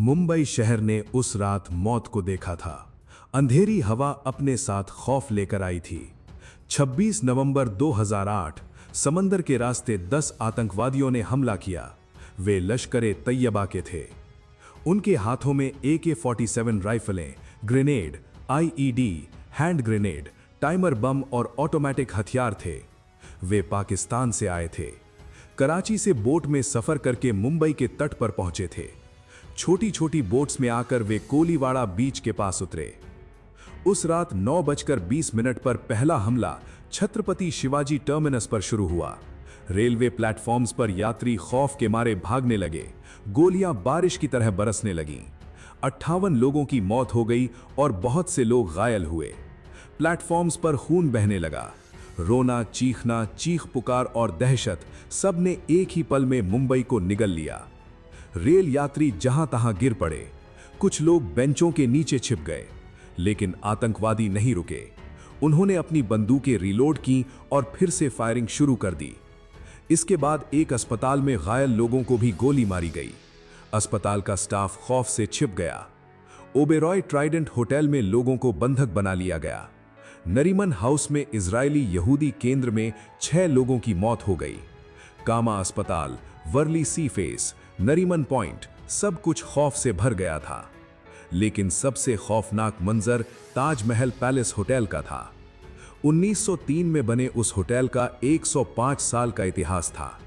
मुंबई शहर ने उस रात मौत को देखा था। अंधेरी हवा अपने साथ खौफ लेकर आई थी। 26 नवंबर 2008 समंदर के रास्ते 10 आतंकवादियों ने हमला किया। वे लश्कर-ए तैयबा के थे। उनके हाथों में AK-47 राइफलें, grenade, IED, hand grenade, timer bomb और ऑटोमेटिक हथियार थे। वे पाकिस्तान से आए थे। कराची से बोट में सफर करके मुंबई के तट पर पहुंचे थे। छोटी छोटी बोट्स में आकर वे कोलीवाड़ा बीच के पास उतरे। उस रात 9:20 पर पहला हमला छत्रपति शिवाजी टर्मिनस पर शुरू हुआ। रेलवे प्लेटफॉर्म्स पर यात्री खौफ के मारे भागने लगे। गोलियां बारिश की तरह बरसने लगीं। 58 लोगों की मौत हो गई और बहुत से लोग घायल हुए। प्लेटफॉर्म्स पर खून बहने लगा। रोना, चीखना, चीख पुकार और दहशत सब ने एक ही पल में मुंबई को निगल लिया। रेल यात्री जहां तहां गिर पड़े। कुछ लोग बेंचों के नीचे छिप गए, लेकिन आतंकवादी नहीं रुके। उन्होंने अपनी बंदूकें रीलोड की और फिर से फायरिंग शुरू कर दी। इसके बाद एक अस्पताल में घायल लोगों को भी गोली मारी गई। अस्पताल का स्टाफ खौफ से छिप गया। ओबेरॉय ट्राइडेंट होटल में लोगों को बंधक बना लिया गया। नरीमन हाउस में इजरायली यहूदी केंद्र में 6 लोगों की मौत हो गई। कामा अस्पताल, वर्ली सी फेस, नरीमन पॉइंट, सब कुछ खौफ से भर गया था। लेकिन सबसे खौफनाक मंजर ताजमहल पैलेस होटल का था। 1903 में बने उस होटल का 105 साल का इतिहास था।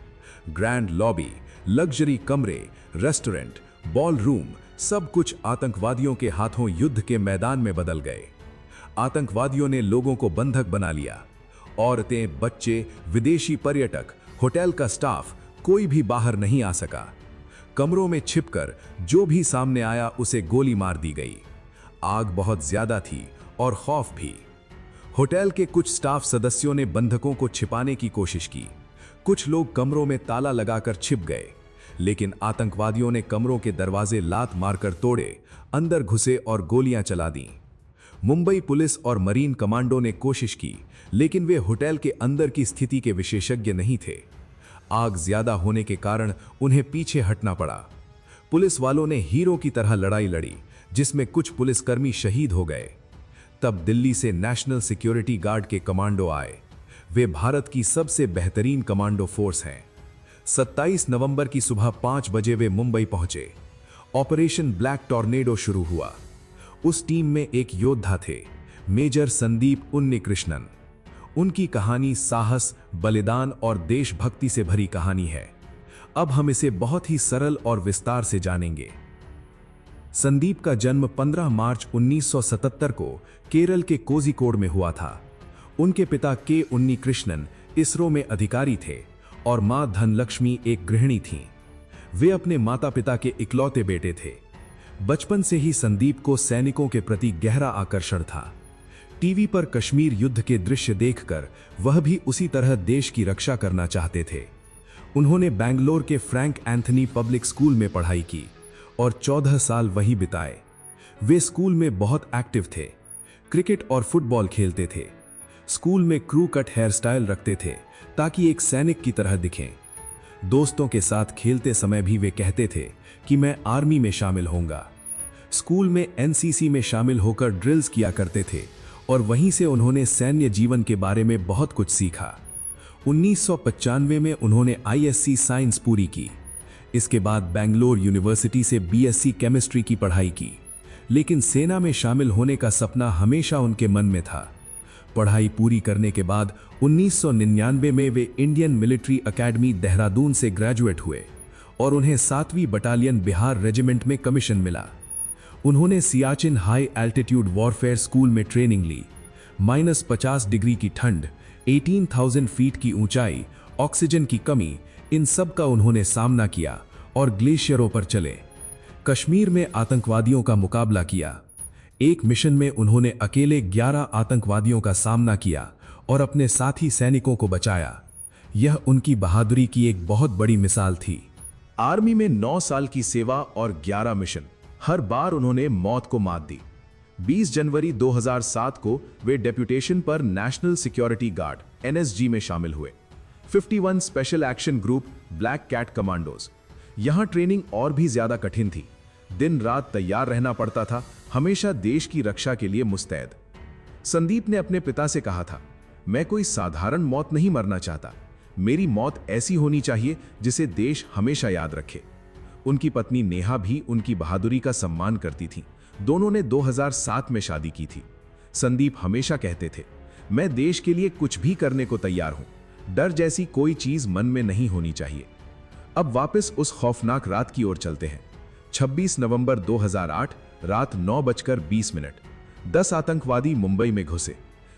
ग्रैंड लॉबी, लग्जरी कमरे, रेस्टोरेंट, बॉल रूम, सब कुछ आतंकवादियों के हाथों युद्ध के मैदान में बदल गए। आतंकवादियों ने लोगों को बंधक बना लिया। औरतें, बच्चे, विदेशी पर्यटक, होटल का स्टाफ, कोई भी बाहर नहीं आ सका। कमरों में छिपकर जो भी सामने आया उसे गोली मार दी गई। आग बहुत ज्यादा थी और खौफ भी। होटल के कुछ स्टाफ सदस्यों ने बंधकों को छिपाने की कोशिश की। कुछ लोग कमरों में ताला लगाकर छिप गए, लेकिन आतंकवादियों ने कमरों के दरवाजे लात मारकर तोड़े, अंदर घुसे और गोलियां चला दी। मुंबई पुलिस और मरीन कमांडो ने कोशिश की, लेकिन वे होटल के अंदर की स्थिति के विशेषज्ञ नहीं थे। आग ज्यादा होने के कारण उन्हें पीछे हटना पड़ा। पुलिस वालों ने हीरो की तरह लड़ाई लड़ी, जिसमें कुछ पुलिसकर्मी शहीद हो गए। तब दिल्ली से नेशनल सिक्योरिटी गार्ड के कमांडो आए। वे भारत की सबसे बेहतरीन कमांडो फोर्स हैं। 27 नवंबर की सुबह 5 बजे वे मुंबई पहुंचे। ऑपरेशन ब्लैक टॉर्नेडो शुरू हुआ। उस टीम में एक योद्धा थे, मेजर संदीप उन्नीकृष्णन। उनकी कहानी साहस, बलिदान और देशभक्ति से भरी कहानी है। अब हम इसे बहुत ही सरल और विस्तार से जानेंगे। संदीप का जन्म 15 मार्च 1977 को केरल के कोझिकोड में हुआ था। उनके पिता के उन्नीकृष्णन इसरो में अधिकारी थे और मां धनलक्ष्मी एक गृहिणी थीं। वे अपने माता पिता के इकलौते बेटे थे। बचपन से ही संदीप को सैनिकों के प्रति गहरा आकर्षण था। टीवी पर कश्मीर युद्ध के दृश्य देखकर वह भी उसी तरह देश की रक्षा करना चाहते थे। उन्होंने बेंगलोर के फ्रैंक एंथनी पब्लिक स्कूल में पढ़ाई की और 14 साल वहीं बिताए। वे स्कूल में बहुत एक्टिव थे, क्रिकेट और फुटबॉल खेलते थे। स्कूल में क्रू कट हेयर स्टाइल रखते थे ताकि एक सैनिक की तरह दिखें। दोस्तों के साथ खेलते समय भी वे कहते थे कि मैं आर्मी में शामिल होऊंगा। स्कूल में NCC में शामिल होकर ड्रिल्स किया करते थे और वहीं से उन्होंने सैन्य जीवन के बारे में बहुत कुछ सीखा। 1995 में उन्होंने ISC साइंस पूरी की। इसके बाद बेंगलोर यूनिवर्सिटी से BSc केमिस्ट्री की पढ़ाई की, लेकिन सेना में शामिल होने का सपना हमेशा उनके मन में था। पढ़ाई पूरी करने के बाद 1999 में वे इंडियन मिलिट्री एकेडमी देहरादून से ग्रेजुएट हुए और उन्हें 7वीं बटालियन बिहार रेजिमेंट में कमीशन मिला। उन्होंने Siachen high altitude warfare school में ट्रेनिंग ली। -50 डिग्री की ठंड, 18,000 फीट की ऊंचाई, ऑक्सीजन की कमी, इन सब का उन्होंने सामना किया और ग्लेशियरों पर चले। कश्मीर में आतंकवादियों का मुकाबला किया। एक मिशन में उन्होंने अकेले 11 आतंकवादियों का सामना किया और अपने साथी सैनिकों को बचाया। यह उनकी बहादुरी की एक बहुत बड़ी मिसाल थी। आर्मी में 9 साल की सेवा और 11 मिशन, हर बार उन्होंने मौत को मात दी। 20 जनवरी 2007 को वे डेप्यूटेशन पर नेशनल सिक्योरिटी गार्ड NSG में शामिल हुए। 51 special action group black cat commandos. यहां ट्रेनिंग और भी ज्यादा कठिन थी। दिन रात तैयार रहना पड़ता था, हमेशा देश की रक्षा के लिए मुस्तैद। संदीप ने अपने पिता से कहा था, मैं कोई साधारण मौत नहीं मरना चाहता, मेरी मौत ऐसी होनी चाहिए जिसे देश हमेशा याद रखे। उनकी पत्नी नेहा भी उनकी बहादुरी का सम्मान करती थी। दोनों ने 2007 में शादी की थी। संदीप हमेशा कहते थे, मैं देश के लिए कुछ भी करने को तैयार हूं, डर जैसी कोई चीज मन में नहीं होनी चाहिए। अब वापस उस खौफनाक रात की ओर चलते हैं। 26 नवंबर 2008 रात 9:20 10 आतंकवादी मुंबई में घुसे।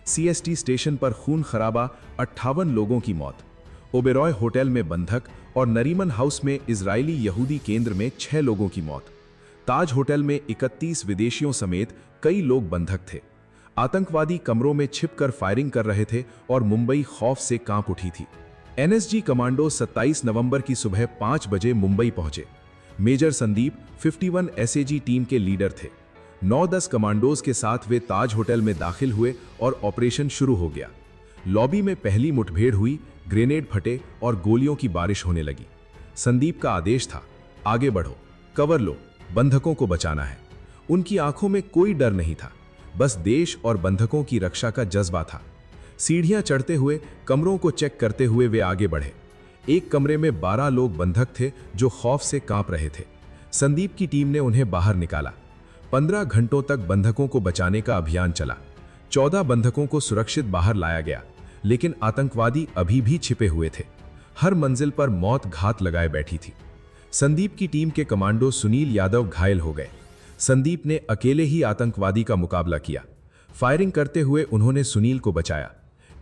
CST स्टेशन पर खून खराबा, 58 लोगों की मौत। ओबेरॉय होटल में बंधक और नरीमन हाउस में इजरायली यहूदी केंद्र में 6 लोगों की मौत। ताज होटल में 31 विदेशियों समेत कई लोग बंधक थे। आतंकवादी कमरों में छिपकर फायरिंग कर रहे थे और मुंबई खौफ से कांप उठी थी। NSG कमांडो 27 नवंबर की सुबह 5 बजे मुंबई पहुंचे। मेजर संदीप 51 SAG टीम के लीडर थे। 9-10 कमांडोज के साथ वे ताज होटल में दाखिल हुए और ऑपरेशन शुरू हो गया। लॉबी में पहली मुठभेड़ हुई, ग्रेनेड फटे और गोलियों की बारिश होने लगी। संदीप का आदेश था, आगे बढ़ो, कवर लो, बंधकों को बचाना है। उनकी आंखों में कोई डर नहीं था, बस देश और बंधकों की रक्षा का जज्बा था। सीढ़ियां चढ़ते हुए, कमरों को चेक करते हुए वे आगे बढ़े। एक कमरे में 12 लोग बंधक थे जो खौफ से कांप रहे थे। संदीप की टीम ने उन्हें बाहर निकाला। 15 घंटों तक बंधकों को बचाने का अभियान चला। 14 बंधकों को सुरक्षित बाहर लाया गया, लेकिन आतंकवादी अभी भी छिपे हुए थे। हर मंजिल पर मौत घात लगाए बैठी थी। संदीप की टीम के कमांडो सुनील यादव घायल हो गए। संदीप ने अकेले ही आतंकवादी का मुकाबला किया। फायरिंग करते हुए उन्होंने सुनील को बचाया।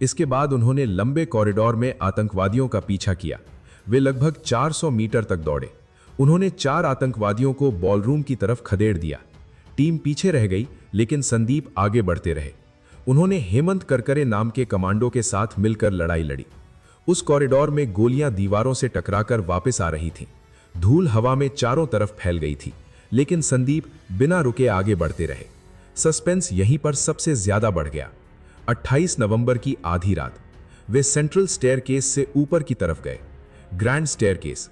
इसके बाद उन्होंने लंबे कॉरिडोर में आतंकवादियों का पीछा किया। वे लगभग 400 मीटर तक दौड़े। उन्होंने 4 आतंकवादियों को बॉलरूम की तरफ खदेड़ दिया। टीम पीछे रह गई, लेकिन संदीप आगे बढ़ते रहे। उन्होंने हेमंत करकरे नाम के कमांडो के साथ मिलकर लड़ाई लड़ी। उस कॉरिडोर में गोलियां दीवारों से टकराकर वापस आ रही थीं। धूल हवा में चारों तरफ फैल गई थी, लेकिन संदीप बिना रुके आगे बढ़ते रहे। सस्पेंस यहीं पर सबसे ज्यादा बढ़ गया। 28 नवंबर की आधी रात वे सेंट्रल स्टेयरकेस से ऊपर की तरफ गए। Grand staircase.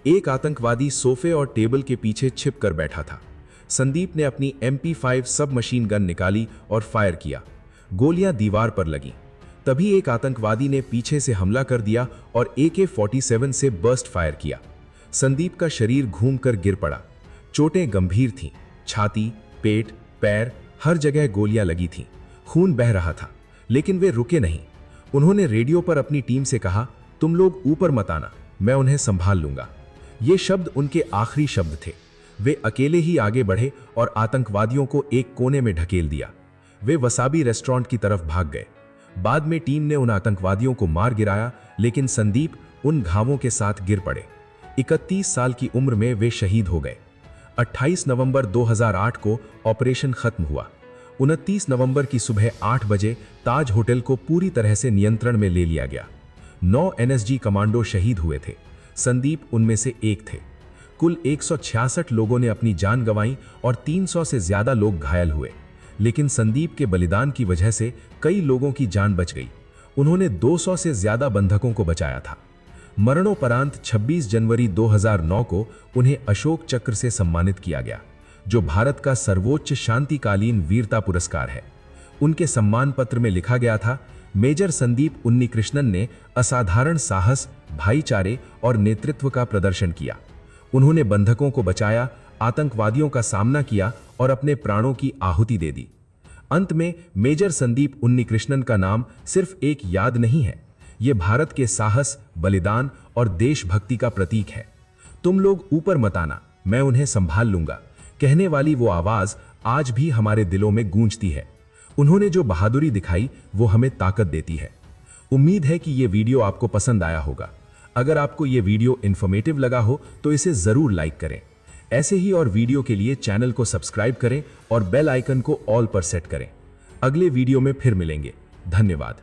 एक आतंकवादी सोफे और टेबल के पीछे छिपकर बैठा था। संदीप ने अपनी MP5 सब मशीन गन निकाली और फायर किया। गोलियां दीवार पर लगीं। तभी एक आतंकवादी ने पीछे से हमला कर दिया और AK-47 से बर्स्ट फायर किया। संदीप का शरीर घूमकर गिर पड़ा। चोटें गंभीर थीं। छाती, पेट, पैर, हर जगह गोलियां लगी थीं। खून बह रहा था, लेकिन वे रुके नहीं। उन्होंने रेडियो पर अपनी टीम से कहा, तुम लोग ऊपर मत आना, मैं उन्हें संभाल लूंगा। ये शब्द उनके आखिरी शब्द थे। वे अकेले ही आगे बढ़े और आतंकवादियों को एक कोने में ढकेल दिया। वे वसाबी रेस्टोरेंट की तरफ भाग गए। बाद में टीम ने उन आतंकवादियों को मार गिराया, लेकिन संदीप उन घावों के साथ गिर पड़े। 31 साल की उम्र में वे शहीद हो गए। 28 नवंबर 2008 को ऑपरेशन खत्म हुआ। 29 नवंबर की सुबह 8 बजे ताज होटल को पूरी तरह से नियंत्रण में ले लिया गया। 9 NSG कमांडो शहीद हुए थे। संदीप उनमें से एक थे। कुल 166 लोगों ने अपनी जान गंवाई और 300 से ज्यादा लोग घायल हुए, लेकिन संदीप के बलिदान की वजह से कई लोगों की जान बच गई। उन्होंने 200 से ज्यादा बंधकों को बचाया था। मरणोपरांत 26 जनवरी 2009 को उन्हें अशोक चक्र से सम्मानित किया गया, जो भारत का सर्वोच्च शांतिकालीन वीरता पुरस्कार है। उनके सम्मान पत्र में लिखा गया था, मेजर संदीप उन्नीकृष्णन ने असाधारण साहस, भाईचारे और नेतृत्व का प्रदर्शन किया। उन्होंने बंधकों को बचाया, आतंकवादियों का सामना किया और अपने प्राणों की आहुति दे दी। अंत में मेजर संदीप उन्नीकृष्णन का नाम सिर्फ एक याद नहीं है, ये भारत के साहस, बलिदान और देशभक्ति का प्रतीक है। तुम लोग ऊपर मत आना, मैं उन्हें संभाल लूंगा, कहने वाली वो आवाज आज भी हमारे दिलों में गूंजती है। उन्होंने जो बहादुरी दिखाई वो हमें ताकत देती है। उम्मीद है कि ये वीडियो आपको पसंद आया होगा। अगर आपको ये वीडियो इन्फॉर्मेटिव लगा हो तो इसे जरूर लाइक करें। ऐसे ही और वीडियो के लिए चैनल को सब्सक्राइब करें और बेल आइकन को ऑल पर सेट करें। अगले वीडियो में फिर मिलेंगे। धन्यवाद।